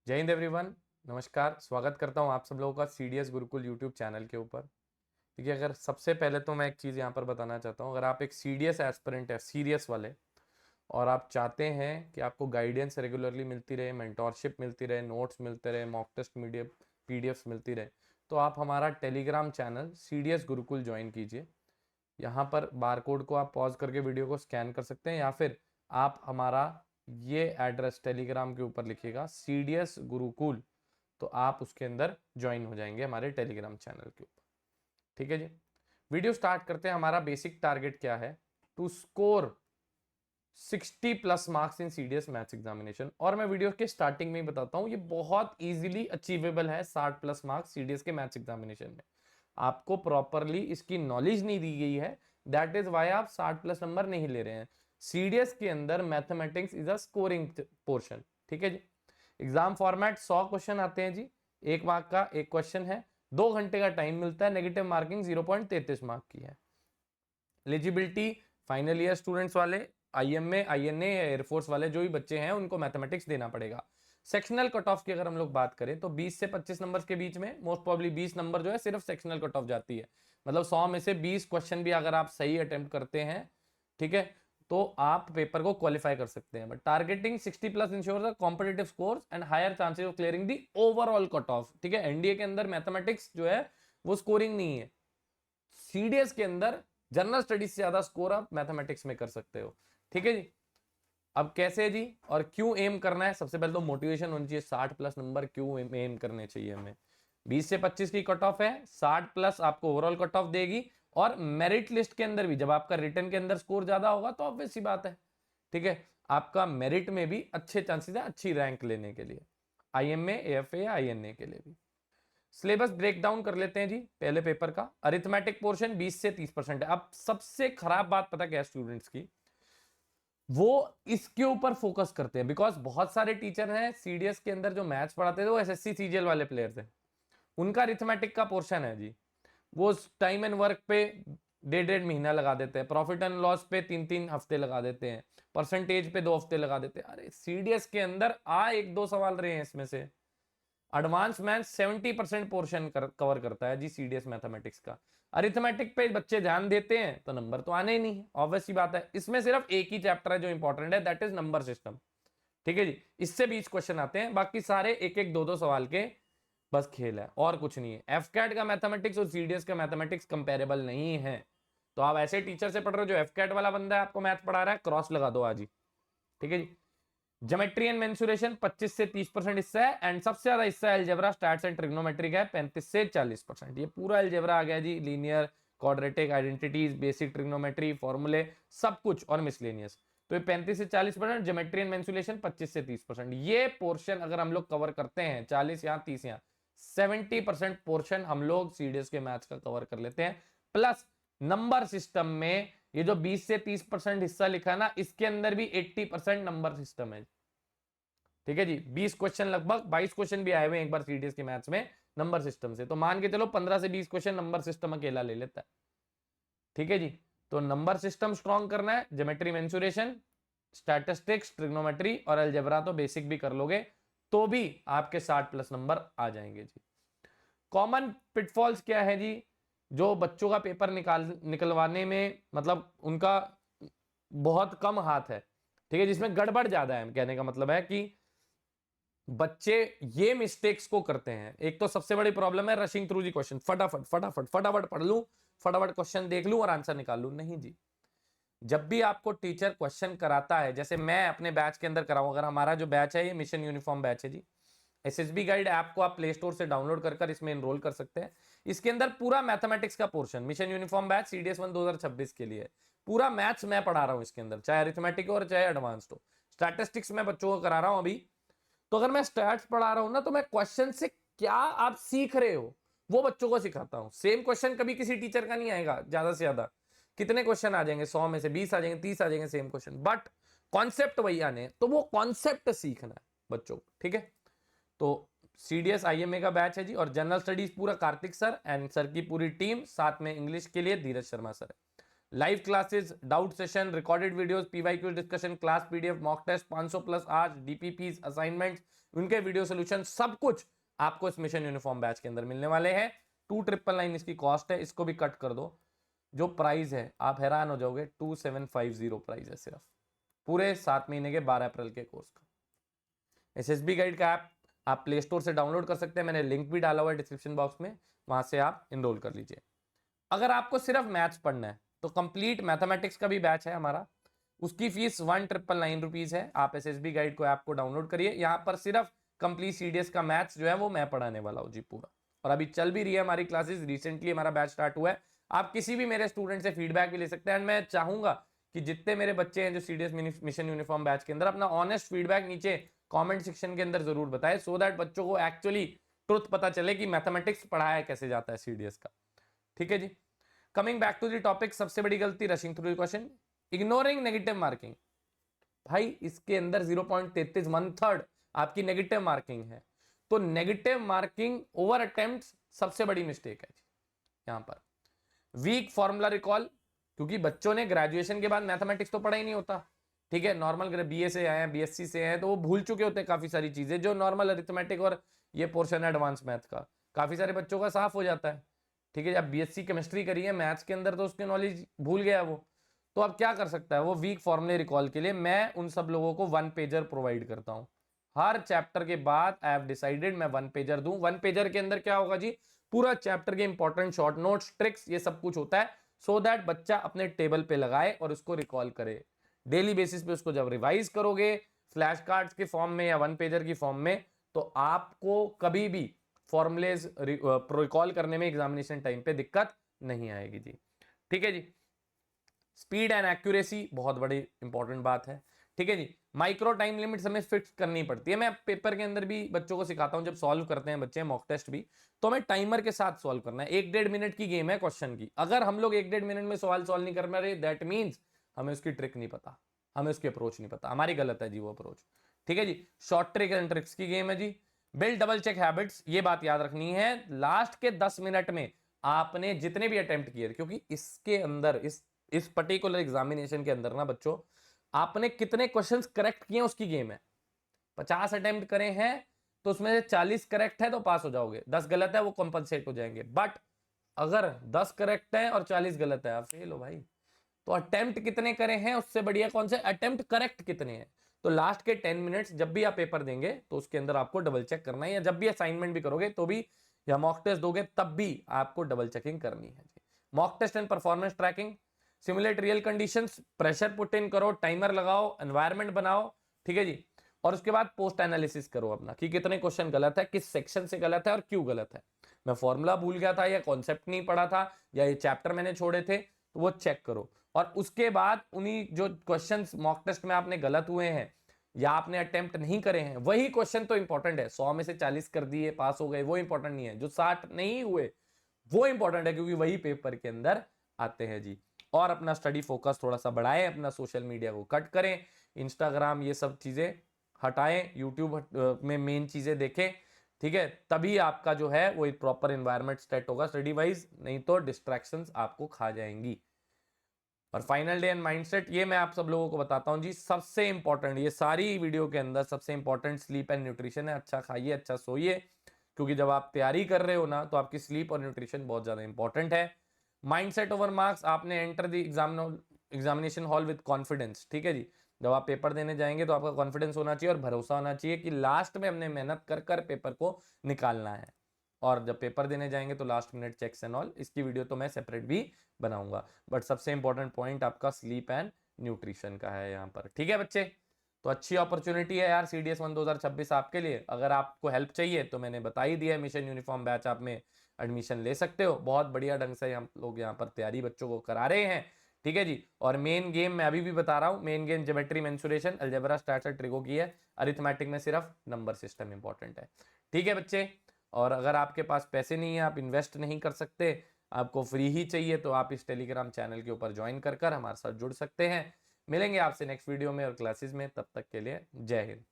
जय हिंद एवरीवन। नमस्कार, स्वागत करता हूं आप सब लोगों का सीडीएस गुरुकुल यूट्यूब चैनल के ऊपर। देखिए, अगर सबसे पहले तो मैं एक चीज़ यहां पर बताना चाहता हूं, अगर आप एक सीडीएस एस्पिरेंट है, सीरियस वाले, और आप चाहते हैं कि आपको गाइडेंस रेगुलरली मिलती रहे, मेंटोरशिप मिलती रहे, नोट्स मिलते रहे, मॉक टेस्ट मीडिया पीडीएफ्स मिलती रहे, तो आप हमारा Telegram channel CDS Gurukul join कीजिए। यहाँ पर बारकोड को आप पॉज करके वीडियो को स्कैन कर सकते हैं, या फिर आप हमारा ये एड्रेस टेलीग्राम के ऊपर लिखिएगा सीडीएस गुरुकुल, तो आप उसके अंदर ज्वाइन हो जाएंगे हमारे टेलीग्राम चैनल के ऊपर। ठीक है जी, वीडियो स्टार्ट करते हैं। हमारा बेसिक टारगेट क्या है? To score 60 plus marks in CDS maths examination. और मैं वीडियो के स्टार्टिंग में ही बताता हूं, ये बहुत इजीली अचीवेबल है 60 प्लस मार्क्स सीडीएस के मैथ्स एग्जामिनेशन में। आपको प्रॉपरली इसकी नॉलेज नहीं दी गई है, दैट इज वाई आप 60 प्लस नंबर नहीं ले रहे हैं। सीडीएस के अंदर mathematics is a scoring portion. ठीक है जी, एग्जाम फॉर्मेट 100 क्वेश्चन आते हैं जी, 1 मार्क का एक क्वेश्चन है, 2 घंटे का टाइम मिलता है, नेगेटिव मार्किंग 0.33 मार्क की है। एलिजिबिलिटी फाइनल ईयर स्टूडेंट्स वाले, आईएमए, आईएनए या एयरफोर्स वाले जो भी बच्चे हैं उनको मैथमेटिक्स देना पड़ेगा। सेक्शनल कट ऑफ की अगर हम लोग बात करें तो 20 से 25 नंबर के बीच में मोस्ट प्रॉब्ली 20 नंबर जो है सिर्फ सेक्शनल कट ऑफ जाती है। मतलब 100 में से 20 क्वेश्चन भी अगर आप सही अटेम्प्ट करते हैं, ठीक है, तो आप पेपर को क्वालिफाई कर सकते हैं। But targeting 60 plus ensures the competitive scores and higher chances of clearing the overall cut off. ठीक है, एनडीए के अंदर मैथमेटिक्स जो है वो स्कोरिंग नहीं है, सीडीएस के अंदर जनरल स्टडीज से ज्यादा स्कोर आप मैथमेटिक्स में कर सकते हो। ठीक है जी, अब कैसे जी और क्यों एम करना है? सबसे पहले तो मोटिवेशन होनी चाहिए। 60 प्लस नंबर क्यों एम करने चाहिए हमें? 20 से 25 की कट ऑफ है, 60 प्लस आपको ओवरऑल कट ऑफ देगी, और मेरिट लिस्ट के अंदर भी जब आपका रिटर्न के अंदर स्कोर ज्यादा होगा तो ऑब्वियस सी बात है, ठीक है, आपका मेरिट में भी अच्छे चांसेस है अच्छी रैंक लेने के लिए, आईएमए, एएफए या आईएनए के लिए भी। सिलेबस ब्रेक डाउन कर लेते हैं जी। पहले पेपर का अरिथमेटिक पोर्शन 20 से 30% है। अब सबसे खराब बात पता क्या है स्टूडेंट्स की? वो इसके ऊपर फोकस करते हैं, बिकॉज बहुत सारे टीचर हैं सीडीएस के अंदर जो मैथ्स पढ़ाते थे वो एसएससी सीजीएल वाले प्लेयर थे, उनका अरिथमेटिक का पोर्शन है जी, वो टाइम एंड वर्क पे 1.5 महीना लगा देते हैं, प्रॉफिट एंड लॉस पे 3-3 हफ्ते लगा देते हैं, परसेंटेज पे 2 हफ्ते लगा देते हैं। अरे सीडीएस के अंदर एक दो सवाल रहे हैं इसमें से। एडवांस मैथ्स 70% पोर्शन कवर करता है जी सीडीएस मैथमेटिक्स का। अरिथमेटिक पे बच्चे ध्यान देते हैं तो नंबर तो आने ही नहीं है, ऑब्वियस सी बात है। इसमें सिर्फ एक ही चैप्टर है जो इंपॉर्टेंट है, दैट इज नंबर सिस्टम। ठीक है जी, इससे 20 क्वेश्चन आते हैं, बाकी सारे एक एक दो दो सवाल के बस खेल है और कुछ नहीं है। एफकैट का मैथमेटिक्स और सीडीएस का मैथमेटिक्स कंपेरेबल नहीं है। तो आप ऐसे टीचर से पढ़ रहे हो जो एफकैट वाला बंदा है आपको मैथ पढ़ा रहा है, क्रॉस लगा दो आज ही। ठीक है जी, ज्योमेट्री एंड मेंसुरेशन 25 से 30% हिस्सा है, एंड सबसे ज्यादा हिस्सा अलजेब्रा, स्टैट्स एंड ट्रिग्नोमेट्री का है, 35 से 40%। ये पूरा अलजेब्रा आ गया जी, linear, quadratic, identities, basic trigonometry, फॉर्मूले, सब कुछ और मिसलेनियस। तो ये 35 से 40%, ज्योमेट्री एंड मेंसुरेशन 25 से 30%। ये पोर्शन अगर हम लोग कवर करते हैं, 40 यहाँ 30 यहाँ, 70% पोर्शन हम लोग सीडीएस के मैथ्स का कवर कर लेते हैं। प्लस नंबर सिस्टम में ये जो 20 से 30% हिस्सा लिखा ना, इसके अंदर भी 80% नंबर सिस्टम है। ठीक है जी, 20 क्वेश्चन, लगभग 22 क्वेश्चन भी आए हुए एक बार सीडीएस के मैथ्स में नंबर सिस्टम से, तो मान के चलो 15 से 20 क्वेश्चन नंबर सिस्टम अकेला ले लेता है। ठीक है जी, तो नंबर सिस्टम स्ट्रॉन्ग करना है, ज्योमेट्री, मेंसुरेशन, स्टैटिस्टिक्स, ट्रिग्नोमेट्री और अलजेब्रा तो बेसिक भी कर लोगे तो भी आपके 60 प्लस नंबर आ जाएंगे जी। कॉमन पिटफॉल्स क्या है जी जो बच्चों का पेपर निकलवाने में मतलब उनका बहुत कम हाथ है, ठीक है, जिसमें गड़बड़ ज्यादा है? कहने का मतलब है कि बच्चे ये मिस्टेक्स को करते हैं। एक तो सबसे बड़ी प्रॉब्लम है रशिंग थ्रू दी क्वेश्चन, फटाफट फटाफट फटाफट पढ़ लूं, फटाफट क्वेश्चन देख लूं और आंसर निकाल लूं। नहीं जी, जब भी आपको टीचर क्वेश्चन कराता है, जैसे मैं अपने बैच के अंदर कराऊं, अगर हमारा जो बैच है ये मिशन यूनिफॉर्म बैच है जी, एसएसबी गाइड ऐप को आप प्ले स्टोर से डाउनलोड कर इसमें एनरोल कर सकते हैं। इसके अंदर पूरा मैथमेटिक्स का portion, mission uniform batch CDS 1 2026 के लिए पूरा मैथ्स मैं पढ़ा रहा हूं इसके अंदर, चाहे अरिथमेटिक हो और चाहे एडवांस्ड हो। स्टैटिस्टिक्स में बच्चों को करा रहा हूं अभी, तो अगर मैं स्टैट्स पढ़ा रहा हूं ना, तो मैं क्वेश्चन से क्या आप सीख रहे हो वो बच्चों को सिखाता हूं। सेम क्वेश्चन कभी किसी टीचर का नहीं आएगा, ज्यादा से ज्यादा कितने क्वेश्चन आ जाएंगे, 100 में से 20 आ जाएंगे, 30 आ जाएंगे सेम क्वेश्चन, बट कॉन्सेप्ट वही आने, तो वो कॉन्सेप्ट सीखना है बच्चों को। ठीक है, तो सीडीएस आईएमए का बैच है जी, और जनरल स्टडीज पूरा कार्तिक सर एंड सर की पूरी टीम, साथ में इंग्लिश के लिए धीरज शर्मा सर है। Live classes, doubt session, recorded videos, PYQ discussion, class PDF, mock test, 500 plus आज डीपीपीज, असाइनमेंट्स, उनके वीडियो सोल्यूशन, सब कुछ आपको इस मिशन यूनिफॉर्म बैच के अंदर मिलने वाले हैं। 2999 इसकी कॉस्ट है, इसको भी कट कर दो। जो प्राइस है आप हैरान हो जाओगे, 2750 प्राइस है सिर्फ पूरे 7 महीने के 12 अप्रैल के कोर्स का। एसएसबी गाइड का ऐप आप प्ले स्टोर से डाउनलोड कर सकते हैं, मैंने लिंक भी डाला हुआ है डिस्क्रिप्शन बॉक्स में, वहां से आप इनरोल कर लीजिए। अगर आपको सिर्फ मैथ्स पढ़ना है तो कंप्लीट मैथमेटिक्स का भी बैच है हमारा, उसकी फीस 1999 रुपीज है। आप एसएसबी गाइड को ऐप को डाउनलोड करिए, यहाँ पर सिर्फ कंप्लीट सीडीएस का मैथ्स जो है वो मैं पढ़ाने वाला हूँ जी पूरा, और अभी चल भी रही है हमारी क्लासेस, रिसेंटली हमारा बैच स्टार्ट हुआ है। आप किसी भी मेरे स्टूडेंट से फीडबैक भी ले सकते हैं, एंड मैं चाहूंगा कि जितने मेरे बच्चे हैं जो सीडीएस मिशन यूनिफॉर्म बैच के अंदर, अपना ऑनेस्ट फीडबैक नीचे कमेंट सेक्शन के अंदर जरूर बताएं, सो दैट बच्चों को एक्चुअली ट्रुथ पता चले कि मैथमेटिक्स पढ़ाया कैसे जाता है सीडीएस का। ठीक है जी, coming back to the topic, सबसे बड़ी गलती rushing through the question, ignoring negative marking. भाई इसके अंदर 0.33 1/3 आपकी नेगेटिव मार्किंग है, तो नेगेटिव मार्किंग ओवर अटेम्प्ट सबसे बड़ी मिस्टेक है यहां पर। वीक फॉर्मूला रिकॉल, क्योंकि बच्चों ने ग्रेजुएशन के बाद मैथमेटिक्स तो पढ़ा ही नहीं होता, ठीक है, नॉर्मल बीए से आए हैं, बीएससी से हैं, तो वो भूल चुके होते हैं काफी सारी चीजें, जो नॉर्मल अरिथमेटिक और ये पोर्शन एडवांस मैथ का काफी सारे बच्चों का साफ हो जाता है। ठीक है, जब बीएससी केमिस्ट्री करी है मैथ्स के अंदर तो उसकी नॉलेज भूल गया वो, तो अब क्या कर सकता है वो, वीक फॉर्मूले रिकॉल के लिए मैं उन सब लोगों को 1 पेजर प्रोवाइड करता हूं हर चैप्टर के बाद। आई हैव डिसाइडेड मैं 1 पेजर दूं। 1 पेजर के अंदर क्या होगा जी, पूरा चैप्टर के इंपॉर्टेंट शॉर्ट नोट्स, ट्रिक्स, ये सब कुछ होता है, सो दैट बच्चा अपने टेबल पे लगाए और उसको रिकॉल करे। डेली बेसिस पे उसको जब रिवाइज करोगे फ्लैश कार्ड्स के फॉर्म में या 1 पेजर की फॉर्म में, तो आपको कभी भी फॉर्मुलेज रिकॉल करने में एग्जामिनेशन टाइम पे दिक्कत नहीं आएगी जी। ठीक है जी, स्पीड एंड एक्यूरेसी बहुत बड़ी इंपॉर्टेंट बात है। ठीक है जी, माइक्रो टाइम लिमिट हमें फिक्स करनी पड़ती है। मैं पेपर के अंदर भी बच्चों को सिखाता हूं, जब सॉल्व करते हैं बच्चे मॉक टेस्ट भी, तो हमें टाइमर के साथ सॉल्व करना है। 1-1.5 मिनट की गेम है क्वेश्चन की, अगर हम लोग 1-1.5 मिनट में सवाल सॉल्व नहीं कर पा रहे, दैट मीन्स हमें उसकी ट्रिक नहीं पता, हमें उसकी अप्रोच नहीं पता, हमारी गलत है जी वो अप्रोच। ठीक है जी, शॉर्ट ट्रिक एंड ट्रिक्स की गेम है जी। बिल्ड डबल चेक हैबिट्स, ये बात याद रखनी है, लास्ट के 10 मिनट में आपने जितने भी अटेम्प्ट किए, क्योंकि इसके अंदर इस पर्टिकुलर एग्जामिनेशन के अंदर ना बच्चों, आपने कितने क्वेश्चंस करेक्ट किए उसकी गेम है। 50 अटेम्प्ट करे हैं तो उसमें से 40 करेक्ट है तो पास हो जाओगे, 10 गलत है वो कंपनसेट हो जाएंगे। बट अगर 10 करेक्ट है और 40 गलत है, आप फेल हो भाई। तो अटेम्प्ट कितने करे हैं उससे बढ़िया कौन से, अटेम्प्ट करेक्ट कितने हैं। तो लास्ट के 10 मिनट्स जब भी आप पेपर देंगे तो उसके अंदर आपको डबल चेक करना है, या जब भी असाइनमेंट भी करोगे तो भी, या मॉक टेस्ट दोगे तब भी आपको डबल चेकिंग करनी है। Mock test and performance tracking, simulate real conditions, pressure put in करो, टाइमर लगाओ, एनवायरनमेंट बनाओ। ठीक है जी, और उसके बाद पोस्ट एनालिसिस करो अपना कि कितने क्वेश्चन गलत है, किस सेक्शन से गलत है और क्यों गलत है, मैं फॉर्मूला भूल गया था या कॉन्सेप्ट नहीं पढ़ा था या ये चैप्टर मैंने छोड़े थे, तो वो चेक करो। और उसके बाद उन्हीं जो क्वेश्चंस मॉक टेस्ट में आपने गलत हुए हैं या आपने अटेम्प्ट नहीं करे हैं, वही क्वेश्चन तो इंपॉर्टेंट है। 100 में से 40 कर दिए पास हो गए वो इंपॉर्टेंट नहीं है, जो 60 नहीं हुए वो इंपॉर्टेंट है, क्योंकि वही पेपर के अंदर आते हैं जी। और अपना स्टडी फोकस थोड़ा सा बढ़ाएं, अपना सोशल मीडिया को कट करें, इंस्टाग्राम ये सब चीजें हटाएं, यूट्यूब में मेन चीजें देखें। ठीक है, तभी आपका जो है वो एक प्रॉपर एनवायरनमेंट सेट होगा स्टडी वाइज, नहीं तो डिस्ट्रैक्शंस आपको खा जाएंगी। और फाइनल डे एंड माइंडसेट, ये मैं आप सब लोगों को बताता हूं जी, सबसे इंपॉर्टेंट, ये सारी वीडियो के अंदर सबसे इंपॉर्टेंट स्लीप एंड न्यूट्रिशन है। अच्छा खाइए, अच्छा सोइए, क्योंकि जब आप तैयारी कर रहे हो ना तो आपकी स्लीप और न्यूट्रिशन बहुत ज्यादा इंपॉर्टेंट है। माइंडसेट ओवर मार्क्स, आपने enter the examination hall with confidence. ठीक है जी, जब आप पेपर देने जाएंगे तो आपका कॉन्फिडेंस होना चाहिए और भरोसा होना चाहिए कि लास्ट में हमने मेहनत कर कर पेपर को निकालना है। और जब पेपर देने जाएंगे तो last minute checks and all, इसकी वीडियो तो मैं सेपरेट भी बनाऊंगा, बट सबसे इंपॉर्टेंट पॉइंट आपका स्लीप एंड न्यूट्रिशन का है यहाँ पर। ठीक है बच्चे, तो अच्छी अपॉर्चुनिटी है यार CDS 1 2026 आपके लिए। अगर आपको हेल्प चाहिए तो मैंने बता ही दिया है, मिशन यूनिफॉर्म बैच आप में एडमिशन ले सकते हो, बहुत बढ़िया ढंग से हम लोग यहाँ पर तैयारी बच्चों को करा रहे हैं। ठीक है जी, और मेन गेम मैं अभी भी बता रहा हूँ, main game geometry, mensuration, algebra, stats और ट्रिगो की है। अरिथमेटिक में सिर्फ नंबर सिस्टम इंपॉर्टेंट है। ठीक है बच्चे, और अगर आपके पास पैसे नहीं है, आप इन्वेस्ट नहीं कर सकते, आपको फ्री ही चाहिए, तो आप इस टेलीग्राम चैनल के ऊपर ज्वाइन कर हमारे साथ जुड़ सकते हैं। मिलेंगे आपसे नेक्स्ट वीडियो में और क्लासेस में, तब तक के लिए जय हिंद।